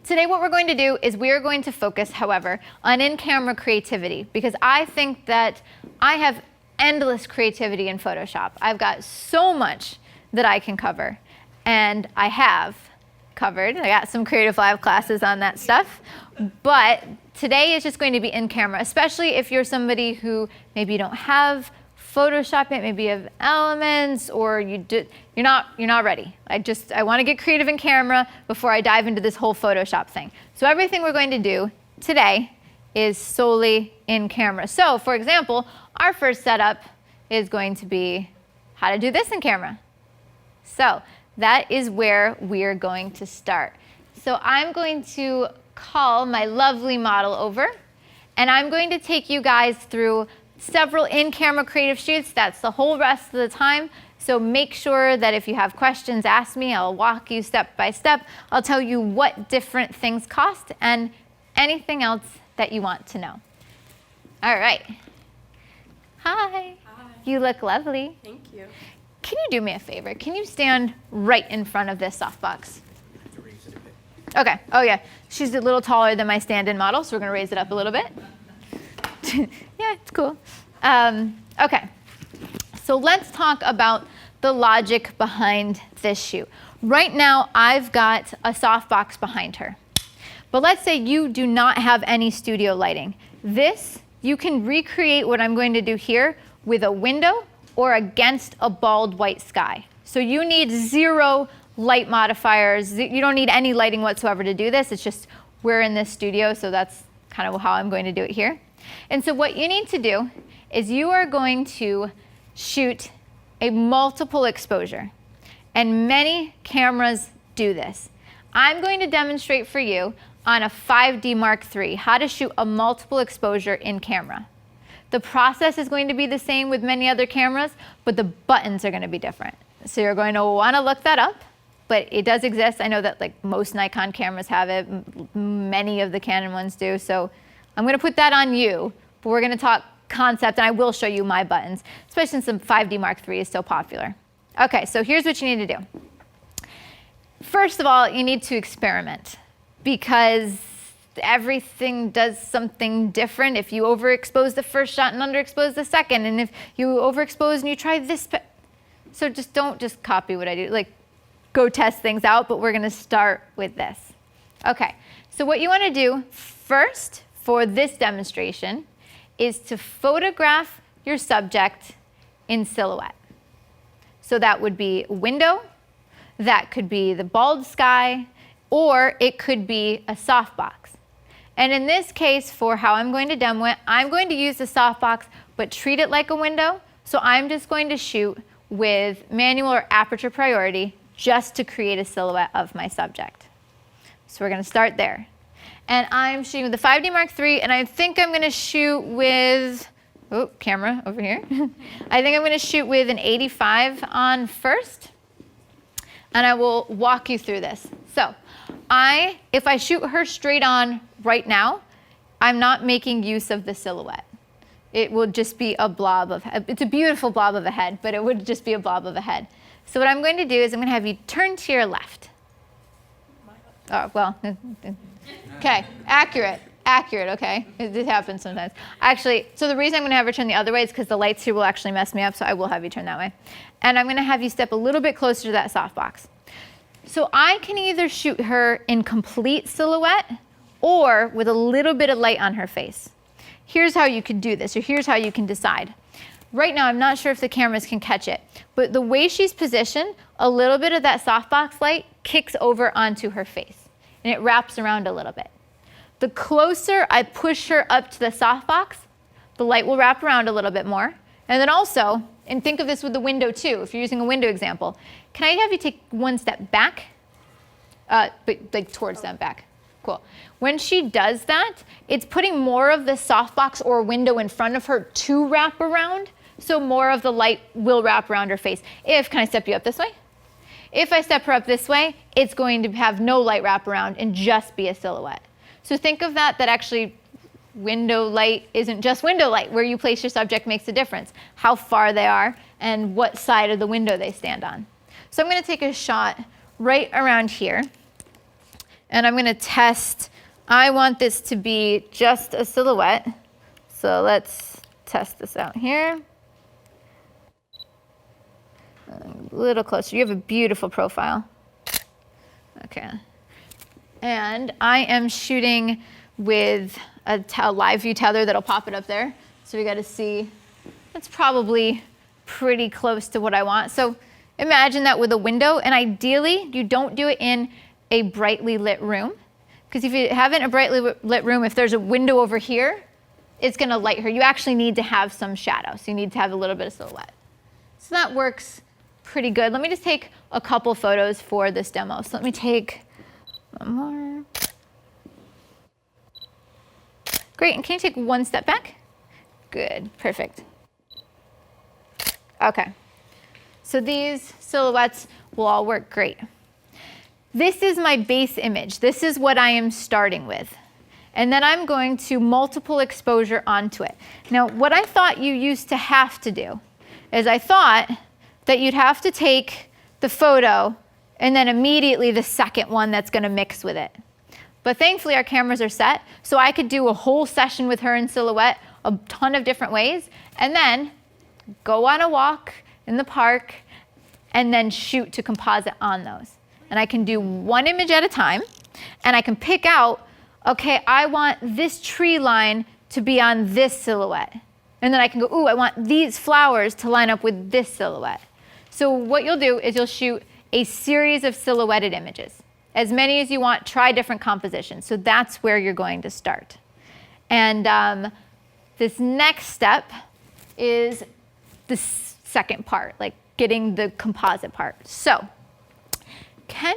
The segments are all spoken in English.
Today what we're going to do is we are going to focus, however, on in-camera creativity, because I think that I have endless creativity in Photoshop. I've got so much that I can cover, and I have covered. I got some Creative Live classes on that stuff, but today is just going to be in camera, especially if you're somebody who maybe you don't have Photoshop yet, maybe you have Elements, or you're not ready. I want to get creative in camera before I dive into this whole Photoshop thing. So everything we're going to do today is solely in camera. So for example, our first setup is going to be how to do this in camera. So that is where we're going to start. So I'm going to call my lovely model over, and I'm going to take you guys through several in-camera creative shoots. That's the whole rest of the time. So make sure that if you have questions, ask me. I'll walk you step by step. I'll tell you what different things cost and anything else that you want to know. All right. Hi. Hi. You look lovely. Thank you. Can you do me a favor? Can you stand right in front of this softbox? Okay. Oh yeah. She's a little taller than my stand-in model, so we're going to raise it up a little bit. Yeah, it's cool. Okay. So let's talk about the logic behind this shoot. Right now, I've got a softbox behind her. But let's say you do not have any studio lighting. This, you can recreate what I'm going to do here with a window or against a bald white sky. So you need zero light modifiers. You don't need any lighting whatsoever to do this. It's just we're in this studio, so that's kind of how I'm going to do it here. And so what you need to do is you are going to shoot a multiple exposure. And many cameras do this. I'm going to demonstrate for you on a 5D Mark III how to shoot a multiple exposure in camera. The process is going to be the same with many other cameras, but the buttons are going to be different. So you're going to want to look that up, but it does exist. I know that like most Nikon cameras have it, many of the Canon ones do, so I'm going to put that on you, but we're going to talk concept, and I will show you my buttons, especially since the 5D Mark III is so popular. Okay, so here's what you need to do. First of all, you need to experiment, because everything does something different. If you overexpose the first shot and underexpose the second, and if you overexpose and you try this, so don't just copy what I do. Like, go test things out, but we're going to start with this. Okay, so what you want to do first for this demonstration is to photograph your subject in silhouette. So that would be window, that could be the bald sky, or it could be a softbox. And in this case, for how I'm going to demo it, I'm going to use the softbox, but treat it like a window. So I'm just going to shoot with manual or aperture priority just to create a silhouette of my subject. So we're going to start there. And I'm shooting with the 5D Mark III, and I think I'm going to shoot with, oh, camera over here. I think I'm going to shoot with an 85 on first, and I will walk you through this. So if I shoot her straight on right now, I'm not making use of the silhouette. It will just be a blob of head. It's a beautiful blob of a head, but it would just be a blob of a head. So what I'm going to do is I'm going to have you turn to your left. Oh, well, okay, accurate, okay? It happens sometimes. Actually, so the reason I'm going to have her turn the other way is because the lights here will actually mess me up, so I will have you turn that way. And I'm going to have you step a little bit closer to that softbox. So I can either shoot her in complete silhouette or with a little bit of light on her face. Here's how you can do this, or here's how you can decide. Right now, I'm not sure if the cameras can catch it, but the way she's positioned, a little bit of that softbox light kicks over onto her face, and it wraps around a little bit. The closer I push her up to the softbox, the light will wrap around a little bit more. And then also, and think of this with the window too, if you're using a window example, can I have you take one step back? But like towards them back. Cool. When she does that, it's putting more of the softbox or window in front of her to wrap around, so more of the light will wrap around her face. Can I step you up this way? If I step her up this way, it's going to have no light wrap around and just be a silhouette. So think of that actually window light isn't just window light. Where you place your subject makes a difference. How far they are and what side of the window they stand on. So I'm going to take a shot right around here. And I'm going to test. I want this to be just a silhouette. So let's test this out here. A little closer. You have a beautiful profile. Okay. And I am shooting with a live view tether that'll pop it up there. So we got to see. That's probably pretty close to what I want. So imagine that with a window, and ideally you don't do it in a brightly lit room, because if you have it in a brightly lit room, if there's a window over here, it's going to light her. You actually need to have some shadow, so you need to have a little bit of silhouette. So that works pretty good. Let me just take a couple photos for this demo. So let me take one more. Great, and can you take one step back? Good, perfect. Okay, so these silhouettes will all work great. This is my base image. This is what I am starting with. And then I'm going to multiple exposure onto it. Now, what I thought you used to have to do is I thought that you'd have to take the photo and then immediately the second one that's going to mix with it. But thankfully, our cameras are set, so I could do a whole session with her in silhouette a ton of different ways, and then go on a walk in the park and then shoot to composite on those. And I can do one image at a time, and I can pick out, okay, I want this tree line to be on this silhouette. And then I can go, ooh, I want these flowers to line up with this silhouette. So what you'll do is you'll shoot a series of silhouetted images. As many as you want, try different compositions. So that's where you're going to start. And this next step is the second part, like getting the composite part. So can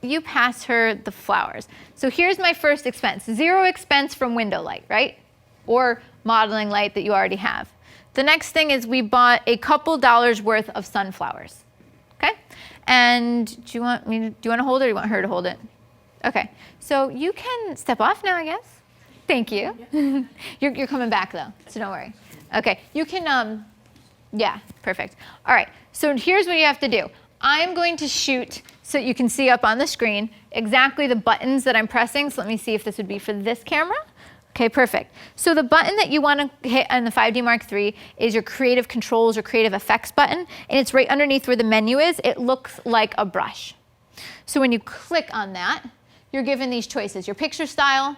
you pass her the flowers? So here's my first expense. 0 expense from window light, right? Or modeling light that you already have. The next thing is we bought a couple dollars worth of sunflowers. Okay? And do you want to hold it, or do you want her to hold it? Okay. So you can step off now, I guess. Thank you. You're coming back though, so don't worry. Okay. You can yeah, perfect. All right. So here's what you have to do. I'm going to shoot so you can see up on the screen exactly the buttons that I'm pressing. So let me see if this would be for this camera. Okay, perfect. So the button that you want to hit on the 5D Mark III is your creative controls or creative effects button, and it's right underneath where the menu is. It looks like a brush. So when you click on that, you're given these choices, your picture style,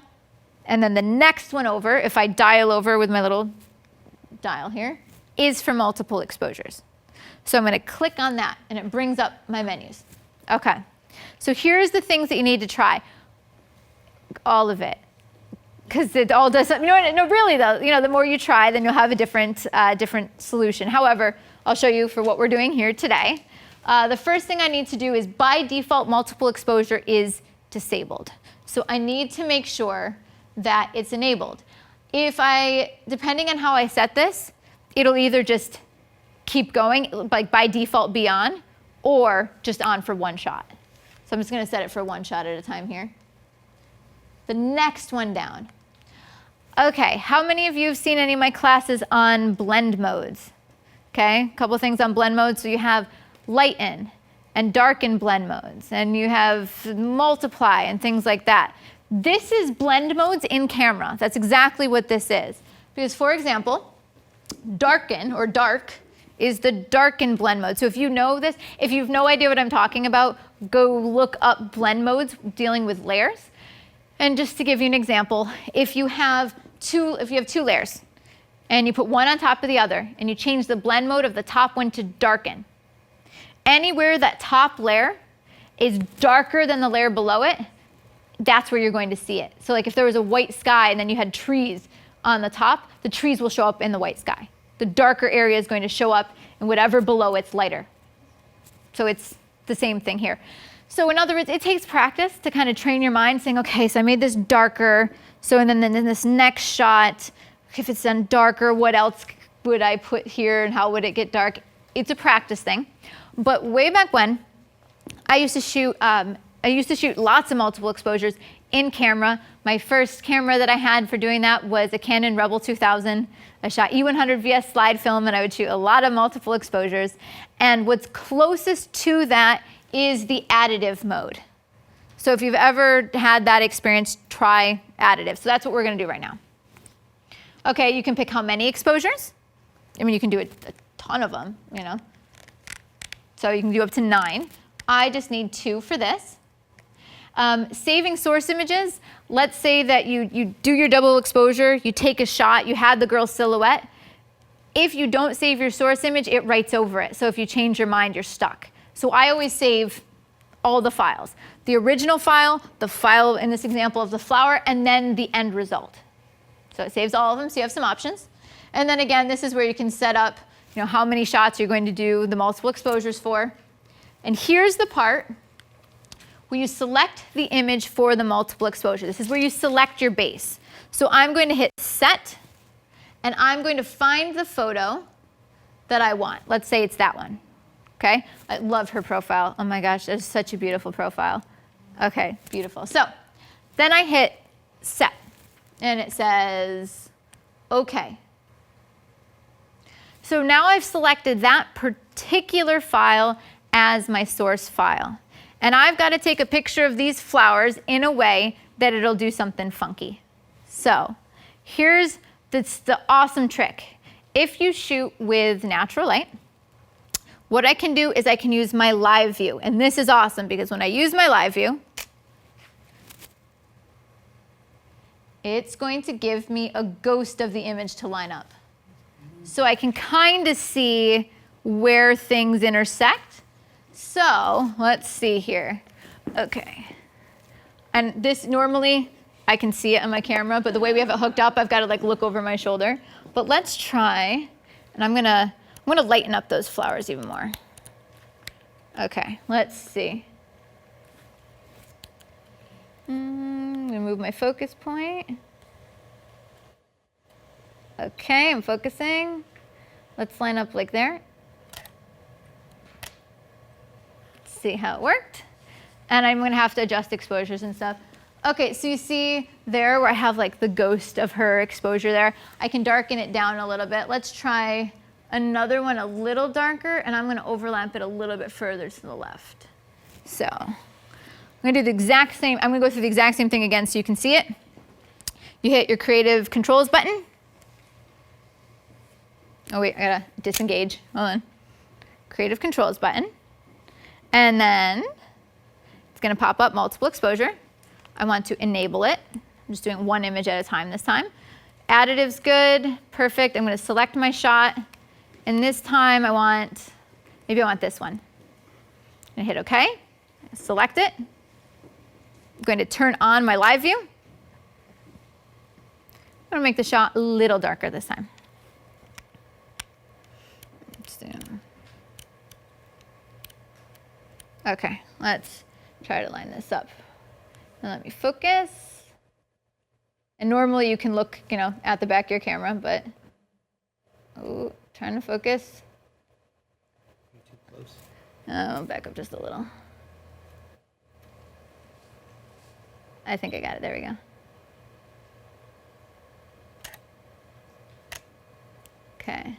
and then the next one over, if I dial over with my little dial here, is for multiple exposures. So I'm going to click on that, and it brings up my menus. Okay, so here's the things that you need to try. All of it. Because it all does, no, really though, the more you try, then you'll have a different solution. However, I'll show you for what we're doing here today. The first thing I need to do is, by default, multiple exposure is disabled. So I need to make sure that it's enabled. Depending on how I set this, it'll either just keep going, like by default be on, or just on for one shot. So I'm just going to set it for one shot at a time here. The next one down. Okay, how many of you have seen any of my classes on blend modes? Okay, a couple things on blend modes. So you have lighten and darken blend modes, and you have multiply and things like that. This is blend modes in camera. That's exactly what this is. Because, for example, darken or dark is the darken blend mode. So if you know this, if you have no idea what I'm talking about, go look up blend modes dealing with layers. And just to give you an example, if you have two layers and you put one on top of the other and you change the blend mode of the top one to darken, anywhere that top layer is darker than the layer below it, that's where you're going to see it. So like if there was a white sky and then you had trees on the top, the trees will show up in the white sky. The darker area is going to show up in whatever below it's lighter. So it's the same thing here. So in other words, it takes practice to kind of train your mind saying, okay, so I made this darker. So and then in this next shot, if it's done darker, what else would I put here and how would it get dark? It's a practice thing. But way back when, I used to shoot lots of multiple exposures in camera. My first camera that I had for doing that was a Canon Rebel 2000. I shot E100 VS slide film, and I would shoot a lot of multiple exposures. And what's closest to that is the additive mode. So if you've ever had that experience, try additive. So that's what we're going to do right now. Okay, you can pick how many exposures. I mean, you can do a ton of them, you know. So you can do up to 9. I just need 2 for this. Saving source images, let's say that you do your double exposure, you take a shot, you had the girl's silhouette. If you don't save your source image, it writes over it. So if you change your mind, you're stuck. So I always save all the files. The original file, the file in this example of the flower, and then the end result. So it saves all of them, so you have some options. And then again, this is where you can set up, you know, how many shots you're going to do the multiple exposures for. And here's the part where you select the image for the multiple exposure. This is where you select your base. So I'm going to hit set, and I'm going to find the photo that I want. Let's say it's that one. Okay? I love her profile. Oh my gosh, that's such a beautiful profile. Okay, beautiful. So then I hit set, and it says OK. So now I've selected that particular file as my source file. And I've got to take a picture of these flowers in a way that it'll do something funky. So here's the awesome trick. If you shoot with natural light, what I can do is I can use my live view. And this is awesome because when I use my live view, it's going to give me a ghost of the image to line up. So I can kind of see where things intersect. So let's see here. Okay. And this normally, I can see it on my camera, but the way we have it hooked up, I've got to like look over my shoulder. But let's try, and I'm gonna lighten up those flowers even more. Okay, let's see. I'm gonna move my focus point. Okay, I'm focusing. Let's line up like there. Let's see how it worked. And I'm gonna have to adjust exposures and stuff. Okay, so you see there where I have like the ghost of her exposure there. I can darken it down a little bit. Let's try another one a little darker, and I'm gonna overlap it a little bit further to the left. So I'm gonna do the exact same, I'm gonna go through the exact same thing again so you can see it. You hit your creative controls button. Oh wait, I gotta disengage, hold on. Creative controls button. And then it's gonna pop up multiple exposure. I want to enable it. I'm just doing one image at a time this time. Additive's good, perfect. I'm gonna select my shot. And this time maybe I want this one. I'm gonna hit OK, select it. I'm going to turn on my live view. I'm gonna make the shot a little darker this time. Okay, let's try to line this up. And let me focus. And normally you can look, you know, at the back of your camera, but trying to focus. Too close. Oh, back up just a little. I think I got it. There we go. Okay,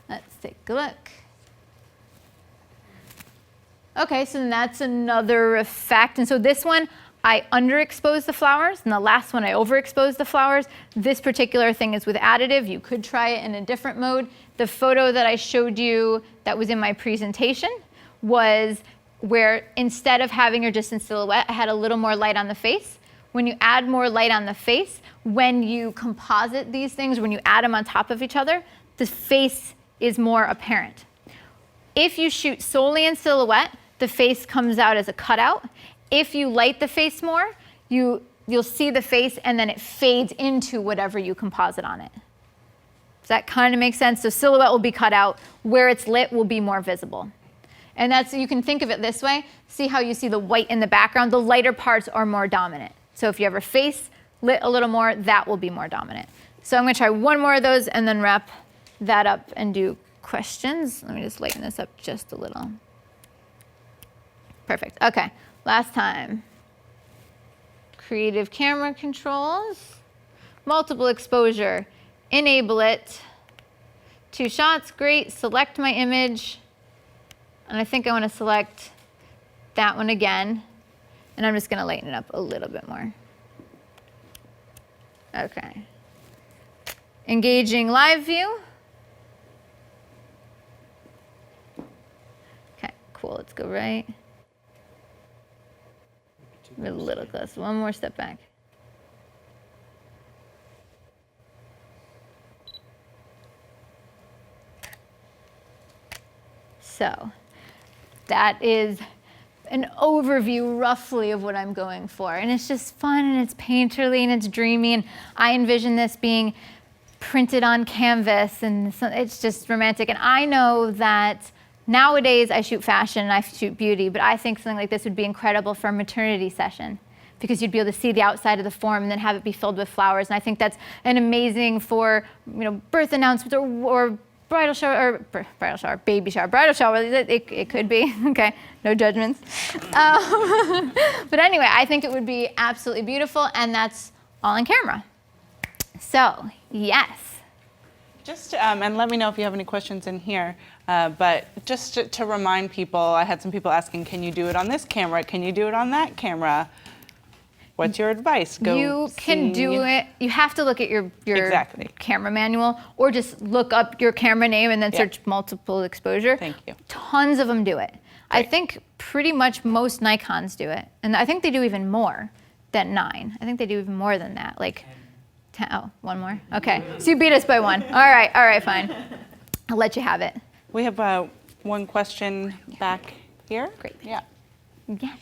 let's take a look. Okay, so then that's another effect. And so this one, I underexpose the flowers, and the last one I overexpose the flowers. This particular thing is with additive. You could try it in a different mode. The photo that I showed you that was in my presentation was where instead of having her just in silhouette, I had a little more light on the face. When you add more light on the face, when you composite these things, when you add them on top of each other, the face is more apparent. If you shoot solely in silhouette, the face comes out as a cutout. If you light the face more, you'll see the face and then it fades into whatever you composite on it. Does that kind of make sense? So silhouette will be cut out. Where it's lit will be more visible. And that's, you can think of it this way. See how you see the white in the background? The lighter parts are more dominant. So if you have her face lit a little more, that will be more dominant. So I'm gonna try one more of those and then wrap that up and do questions. Let me just lighten this up just a little. Perfect, okay, last time. Creative camera controls, multiple exposure, enable it. 2 shots, great, select my image. And I think I wanna select that one again. And I'm just going to lighten it up a little bit more. Okay. Engaging live view. Okay, cool. Let's go right. A little close. One more step back. So that is an overview roughly of what I'm going for. And it's just fun and it's painterly and it's dreamy. And I envision this being printed on canvas and it's just romantic. And I know that nowadays I shoot fashion and I shoot beauty, but I think something like this would be incredible for a maternity session because you'd be able to see the outside of the form and then have it be filled with flowers. And I think that's an amazing for, you know, birth announcements or bridal shower, or baby shower, bridal shower, it could be, okay, no judgments. But anyway, I think it would be absolutely beautiful, and that's all in camera. So, yes. Just, and let me know if you have any questions in here, but just to remind people, I had some people asking, can you do it on this camera? Can you do it on that camera? What's your advice? You can do it. You have to look at your Exactly. camera manual, or just look up your camera name and then search multiple exposure. Thank you. Tons of them do it. I Great. think pretty much most Nikons do it, and I think they do even more than 9. I think they do even more than that. Like, 10, oh, one more. Okay, so you beat us by 1. All right, fine. I'll let you have it. We have one question back here. Great. Yeah. Yeah.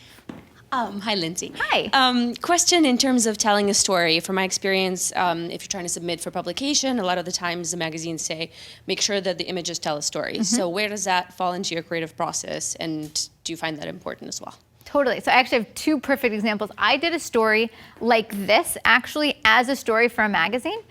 Hi, Lindsay. Hi. Question in terms of telling a story. From my experience, if you're trying to submit for publication, a lot of the times the magazines say, make sure that the images tell a story. So where does that fall into your creative process, and do you find that important as well? Totally. So I actually have 2 perfect examples. I did a story like this, actually, as a story for a magazine.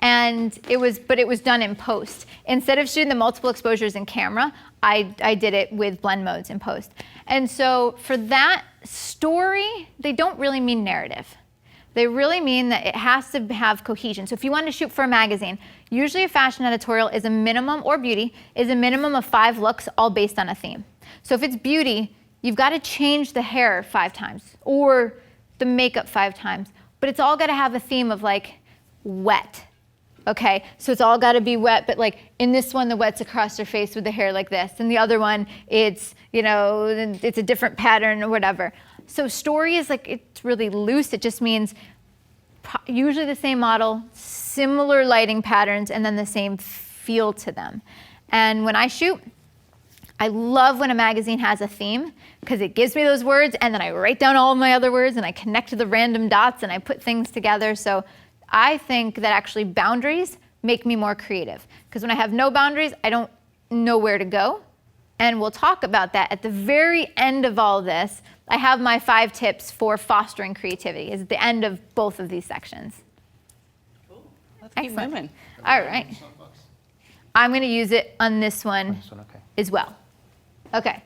And it was done in post. Instead of shooting the multiple exposures in camera, I did it with blend modes in post. And so for that story, they don't really mean narrative. They really mean that it has to have cohesion. So if you want to shoot for a magazine, usually a fashion editorial is a minimum, or beauty, is a minimum of 5 looks, all based on a theme. So if it's beauty, you've got to change the hair 5 times, or the makeup 5 times. But it's all got to have a theme of like wet. Okay, so it's all got to be wet, but like in this one, the wet's across her face with the hair like this. And the other one, it's, you know, it's a different pattern or whatever. So story is like, it's really loose. It just means usually the same model, similar lighting patterns, and then the same feel to them. And when I shoot, I love when a magazine has a theme because it gives me those words, and then I write down all of my other words and I connect to the random dots and I put things together. So I think that actually boundaries make me more creative, because when I have no boundaries, I don't know where to go. And we'll talk about that at the very end of all this. I have my 5 tips for fostering creativity is at the end of both of these sections. Cool. Let's keep moving. All right. I'm going to use it on this one Okay. as well. Okay.